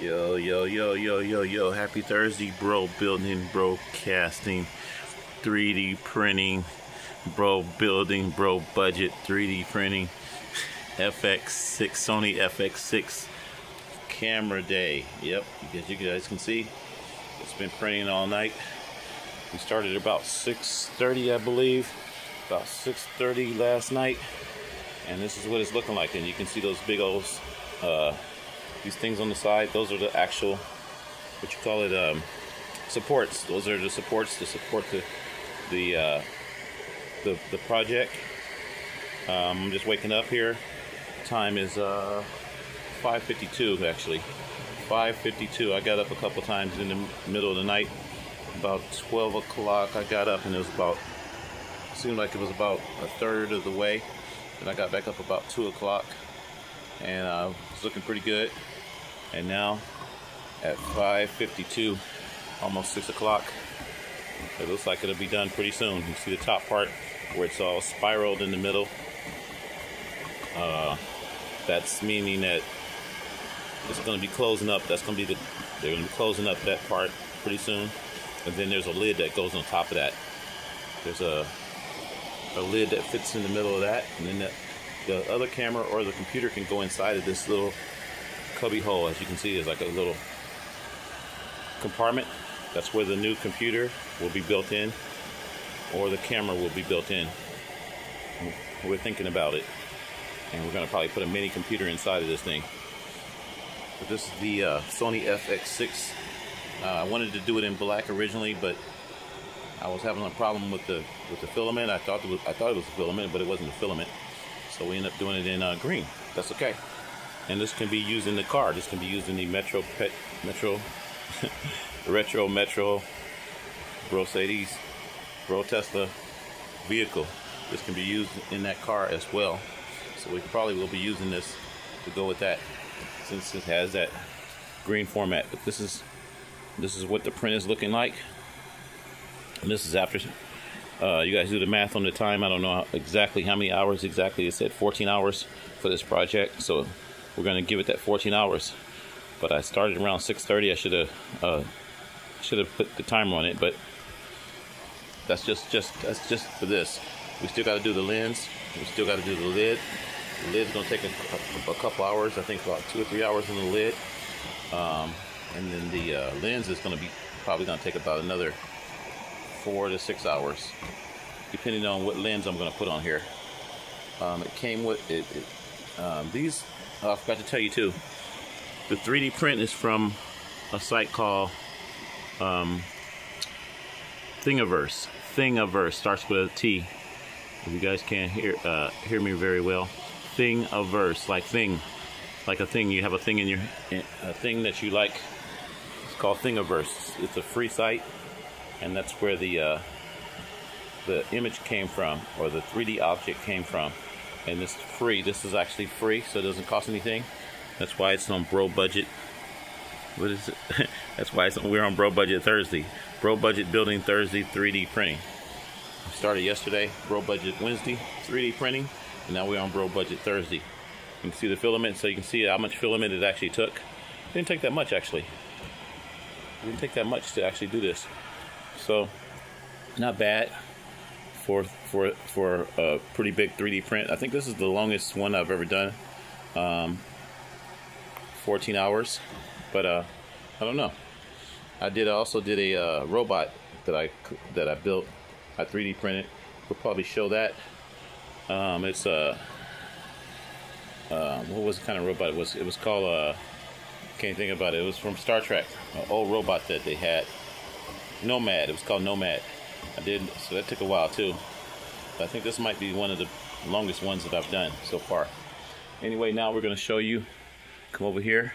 Yo, yo, yo, yo, yo, yo. Happy Thursday, bro. Building, bro. Casting, 3D printing, bro. Building, bro. Budget, 3D printing. FX-6, Sony FX-6 camera day. Yep, as you guys can see, it's been printing all night. We started about 6:30, I believe. About 6:30 last night. And this is what it's looking like. And you can see those big old these things on the side. Those are the actual, what you call it, supports. Those are the supports to support the project. I'm just waking up here. Time is 5:52 actually. 5:52. I got up a couple times in the middle of the night. About 12 o'clock I got up, and it was about, seemed like it was about a third of the way. Then I got back up about 2 o'clock, and I was looking pretty good. And now at 5:52, almost 6 o'clock, it looks like it'll be done pretty soon. You see the top part where it's all spiraled in the middle. That's meaning that it's going to be closing up. That's going to be they're going to be closing up that part pretty soon. And then there's a lid that goes on top of that. There's a lid that fits in the middle of that, and then the other camera or the computer can go inside of this little cubby hole. As you can see, there's like a little compartment. That's where the new computer will be built in, or the camera will be built in. We're thinking about it, and we're going to probably put a mini computer inside of this thing. But this is the Sony FX-6. I wanted to do it in black originally, but I was having a problem with the filament. I thought it was a filament, but it wasn't a filament. So we ended up doing it in green. That's okay. And this can be used in the car. This can be used in the Retro Metro Mercedes Bro Tesla vehicle. This can be used in that car as well. So we probably will be using this to go with that, since it has that green format. But this is what the print is looking like. And this is after you guys do the math on the time. I don't know exactly how many hours exactly. It said 14 hours for this project, so we're going to give it that 14 hours. But I started around 6:30. I should have put the timer on it, but that's just for this. We still got to do the lens. We still got to do the lid. The lid's going to take a couple hours. I think about 2 or 3 hours in the lid. And then the lens is going to be probably going to take about another 4 to 6 hours, depending on what lens I'm going to put on here. It came with these. I forgot to tell you too. The 3D print is from a site called Thingiverse. Thingiverse starts with a T. If you guys can't hear me very well, Thingiverse, like thing, like a thing. You have a thing in a thing that you like. It's called Thingiverse. It's a free site, and that's where the image came from, or the 3D object came from. And it's free. This is actually free, so it doesn't cost anything. That's why it's on Bro Budget. What is it? That's why we're on Bro Budget Thursday. Bro Budget Building Thursday 3D printing. We started yesterday, Bro Budget Wednesday 3D printing, and now we're on Bro Budget Thursday. You can see the filament, so you can see how much filament it actually took. It didn't take that much actually. It didn't take that much to actually do this. So not bad for a pretty big 3D print. I think this is the longest one I've ever done. 14 hours, but I don't know. I also did a robot that I built. I 3D printed. We'll probably show that. It's what was the kind of robot it was? It was called can't think about it. It was from Star Trek, an old robot that they had. Nomad. It was called Nomad. So that took a while too. But I think this might be one of the longest ones that I've done so far. Anyway, now we're going to show you. Come over here.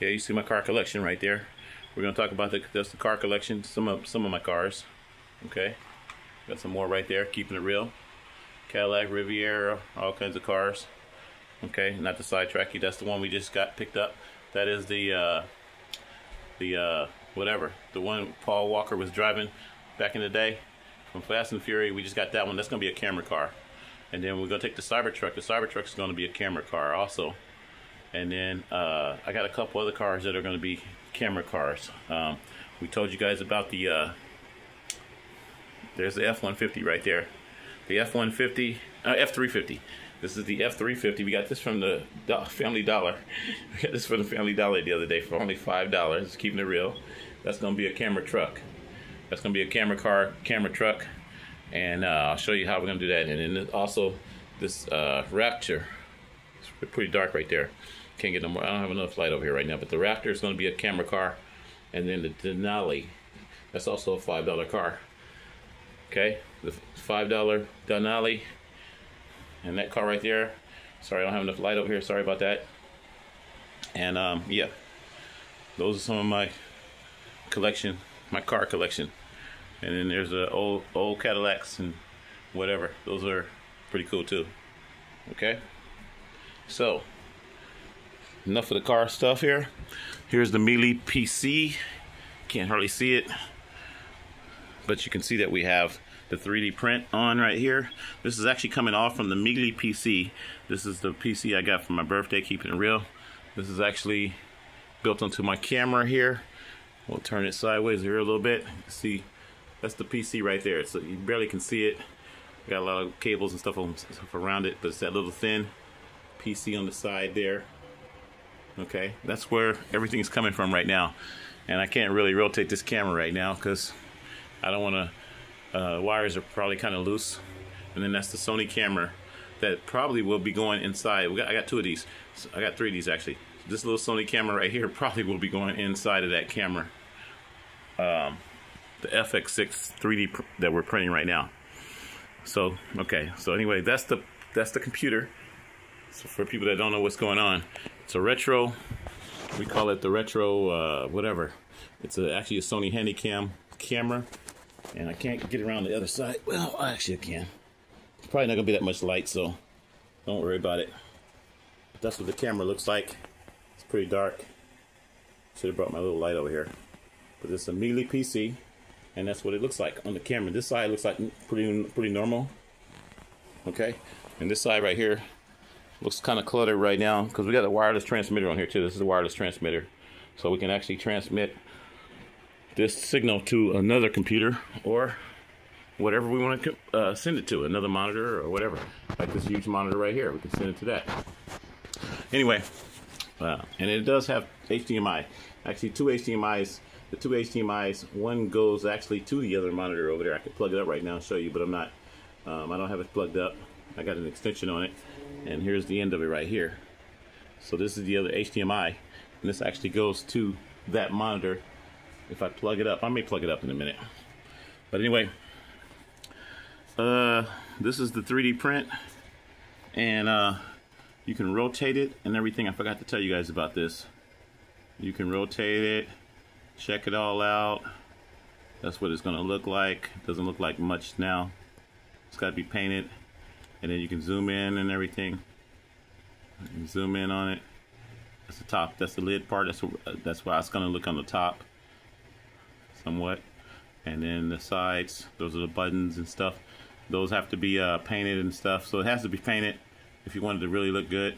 Yeah, you see my car collection right there. We're going to talk about that's the car collection. Some of my cars. Okay. Got some more right there. Keeping it real. Cadillac, Riviera, all kinds of cars. Okay, not to sidetrack you. That's the one we just got picked up. That is the whatever, the one Paul Walker was driving back in the day from Fast and Fury. We just got that one. That's going to be a camera car. And then we're going to take the Cybertruck. The Cybertruck is going to be a camera car also. And then I got a couple other cars that are going to be camera cars. We told you guys about the there's the F-150 right there. The F-150, F-350. This is the F-350. We got this from the Family Dollar. We got this from the Family Dollar the other day for only $5. Keeping it real. That's going to be a camera truck. That's going to be a camera car, camera truck. And I'll show you how we're going to do that. And then also this Raptor. It's pretty dark right there. Can't get no more. I don't have enough light over here right now. But the Raptor is going to be a camera car. And then the Denali. That's also a $5 car. Okay, the $5 Denali, and that car right there. Sorry, I don't have enough light over here. Sorry about that. And yeah, those are some of my collection, my car collection. And then there's old Cadillacs and whatever. Those are pretty cool too. Okay, so enough of the car stuff here. Here's the Mealy PC. Can't hardly see it, but you can see that we have the 3D print on right here. This is actually coming off from the Mealy PC. This is the PC I got for my birthday, keeping it real. This is actually built onto my camera here. We'll turn it sideways here a little bit. See, that's the PC right there. So you barely can see it. Got a lot of cables and stuff around it, but it's that little thin PC on the side there. Okay, that's where everything is coming from right now. And I can't really rotate this camera right now because I don't want to, wires are probably kind of loose. And then that's the Sony camera that probably will be going inside. I got two of these. I got three of these actually. This little Sony camera right here probably will be going inside of that camera. The FX-6 3D that we're printing right now. So, okay. So anyway, that's the computer. So for people that don't know what's going on, it's a retro. We call it the retro whatever. It's actually a Sony Handycam camera. And I can't get around the other side. Well, actually I can. It's probably not going to be that much light, so don't worry about it. But that's what the camera looks like. It's pretty dark. Should have brought my little light over here. But it's a Mealy PC, and that's what it looks like on the camera. This side looks like pretty normal. Okay? And this side right here looks kind of cluttered right now because we got a wireless transmitter on here too. This is a wireless transmitter. So we can actually transmit this signal to another computer or whatever we want to send it to, another monitor or whatever. Like this huge monitor right here, we can send it to that. Anyway, and it does have HDMI. Actually, two HDMIs. The two HDMIs, one goes actually to the other monitor over there. I could plug it up right now and show you, but I'm not. I don't have it plugged up. I got an extension on it, and here's the end of it right here. So this is the other HDMI, and this actually goes to that monitor. If I plug it up, I may plug it up in a minute. But anyway, this is the 3D print, and you can rotate it and everything. I forgot to tell you guys about this. You can rotate it, check it all out. That's what it's going to look like. It doesn't look like much now. It's got to be painted, and then you can zoom in and everything. You zoom in on it. That's the top. That's the lid part. That's why it's going to look on the top. Somewhat, and then the sides, those are the buttons and stuff. Those have to be painted and stuff, so it has to be painted if you want it to really look good.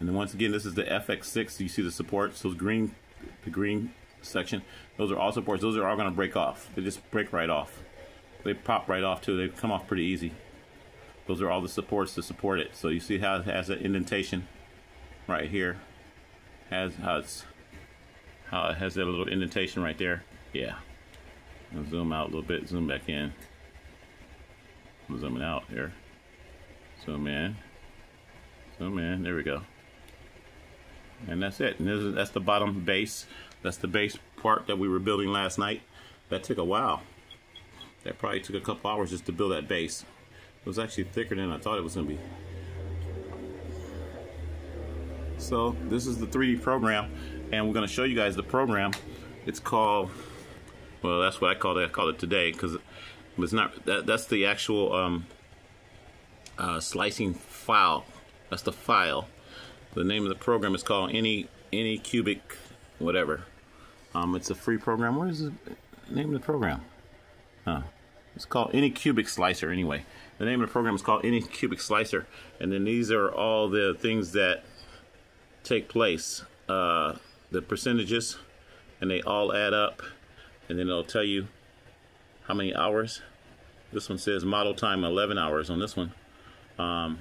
And then once again, this is the FX-6. You see the supports, those green, the green section, those are all supports. Those are all going to break off. They just break right off. They pop right off too. They come off pretty easy. Those are all the supports to support it. So you see how it has an indentation right here. How it has that little indentation right there. Yeah. I'll zoom out a little bit, zoom back in. I'm zooming out here. Zoom in. Zoom in. There we go. And that's it. And that's the bottom base. That's the base part that we were building last night. That took a while. That probably took a couple hours just to build that base. It was actually thicker than I thought it was going to be. So this is the 3D program, and we're going to show you guys the program. It's called, well, that's what I called it. I called it today because it's not. That's the actual slicing file. That's the file. The name of the program is called any cubic whatever. It's a free program. What is the name of the program? It's called Any Cubic Slicer. Anyway, the name of the program is called Any Cubic Slicer, and then these are all the things that take place, the percentages, and they all add up, and then it'll tell you how many hours. This one says model time 11 hours on this one. I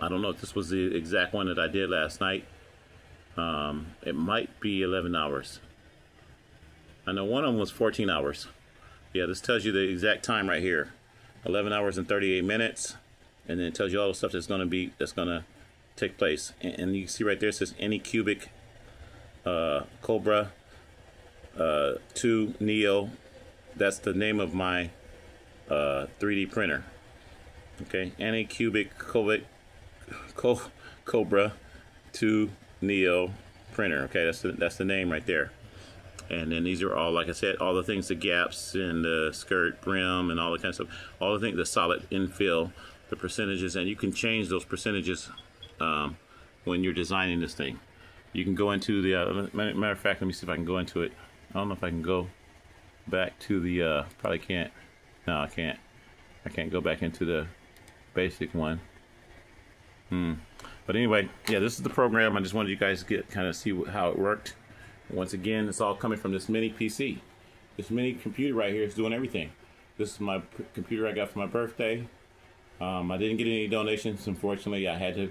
don't know if this was the exact one that I did last night. It might be 11 hours. I know one of them was 14 hours. Yeah, this tells you the exact time right here. 11 hours and 38 minutes. And then it tells you all the stuff that's gonna take place. And you can see right there, it says any cubic Cobra 2 Neo. That's the name of my 3D printer. Okay, any cubic Cobra 2 Neo printer. Okay, that's the name right there. And then these are all, like I said, all the things, the gaps and the skirt brim and all the kind of stuff, all the things, the solid infill, the percentages, and you can change those percentages when you're designing this thing. You can go into the matter of fact, let me see if I can go into it. I don't know if I can go back to the probably can't. No, I can't go back into the basic one. But anyway, yeah, this is the program. I just wanted you guys to kind of see how it worked. Once again, it's all coming from this mini PC. This mini computer right here is doing everything. This is my computer I got for my birthday. I didn't get any donations, unfortunately. I had to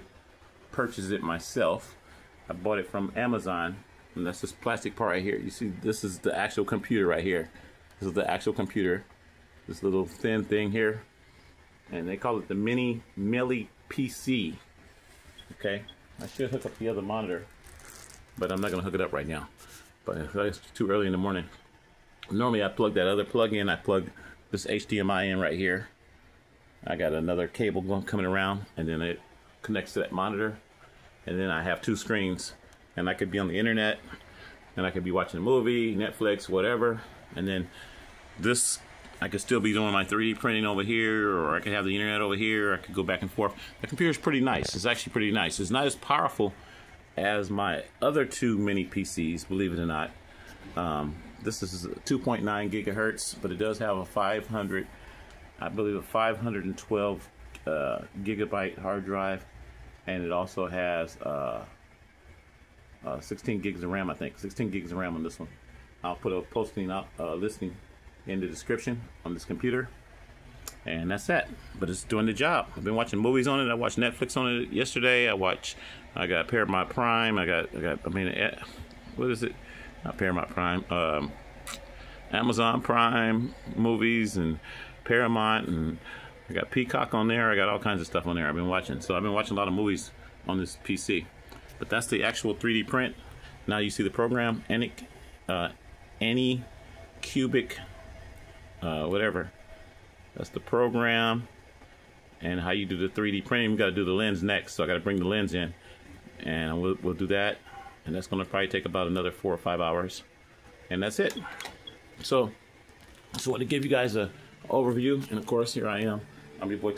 purchase it myself. I bought it from Amazon, and that's this plastic part right here. You see, this is the actual computer right here. This is the actual computer. This little thin thing here, and they call it the mini PC. Okay, I should hook up the other monitor, but I'm not gonna hook it up right now. But it's too early in the morning. Normally I plug that other plug in. I plug this HDMI in right here. I got another cable coming around, and then it connects to that monitor. And then I have two screens, and I could be on the internet, and I could be watching a movie, Netflix, whatever. And then this, I could still be doing my 3D printing over here, or I could have the internet over here. I could go back and forth. The computer's pretty nice. It's actually pretty nice. It's not as powerful as my other two mini PCs, believe it or not. This is 2.9 gigahertz, but it does have a 500, I believe a 512 gigabyte hard drive, and it also has 16 gigs of RAM, I think. 16 gigs of RAM on this one. I'll put a listing in the description on this computer, and that's that. But it's doing the job. I've been watching movies on it. I watched Netflix on it yesterday. I got Paramount Prime. What is it? Not Paramount Prime. Amazon Prime movies and Paramount, and I got Peacock on there. I got all kinds of stuff on there I've been watching. So I've been watching a lot of movies on this PC. But that's the actual 3D print. Now you see the program. Any cubic whatever. That's the program. And how you do the 3D printing. We got to do the lens next. So I got to bring the lens in, and we'll do that. And that's going to probably take about another 4 or 5 hours. And that's it. So I just want to give you guys an overview. And of course, here I am. I'm your boy Tony.